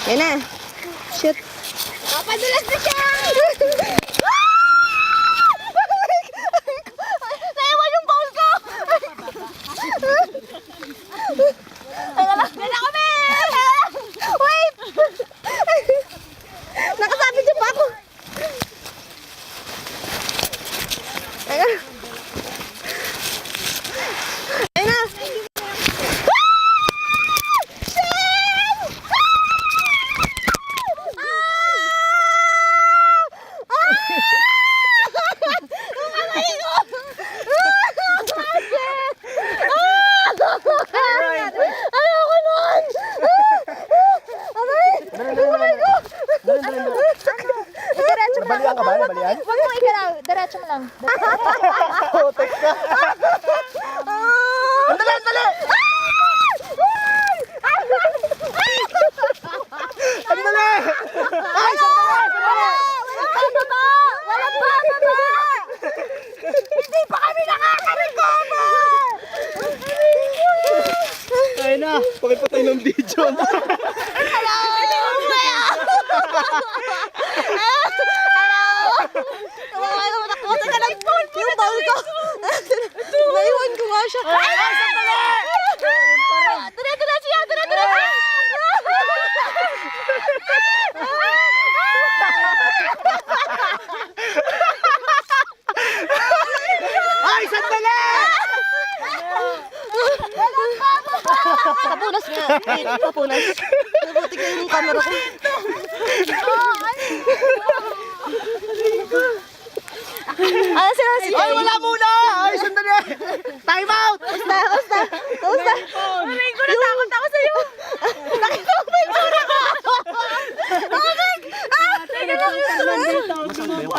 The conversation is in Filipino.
Yan na. Shoot. Papadulas na siya! Naiwan yung bowl ko! Dala kami! Wait! Nakasabit yung pa ako. Ayun. Ayun na. Ayoko nun! Diretso mo lang. Nabalian ka ba? Nabalian? Huwag mong ikalaw. Diretso mo lang. Putik ka! Andali, andali! Andali! Ay, sandali! Walang bababa! Hindi pa kami nakaka-recover! Ay na! Pakipatay ng video. Hello! Teka lang. Yung bowl ko. Naiwan ko nga siya. Ay, sandali! Dire-diretso yan! Dire-diretso! Ay, sandali! Papunas nga. Wait, papunas. Nabuti ka yung camera ko. Ano sila si Ay, wala muna! Ay, sandali! Time out! Kamusta? Kamusta? Aray ko, natakot ako sa'yo! Nakita mo ba yung tsura ko? Masang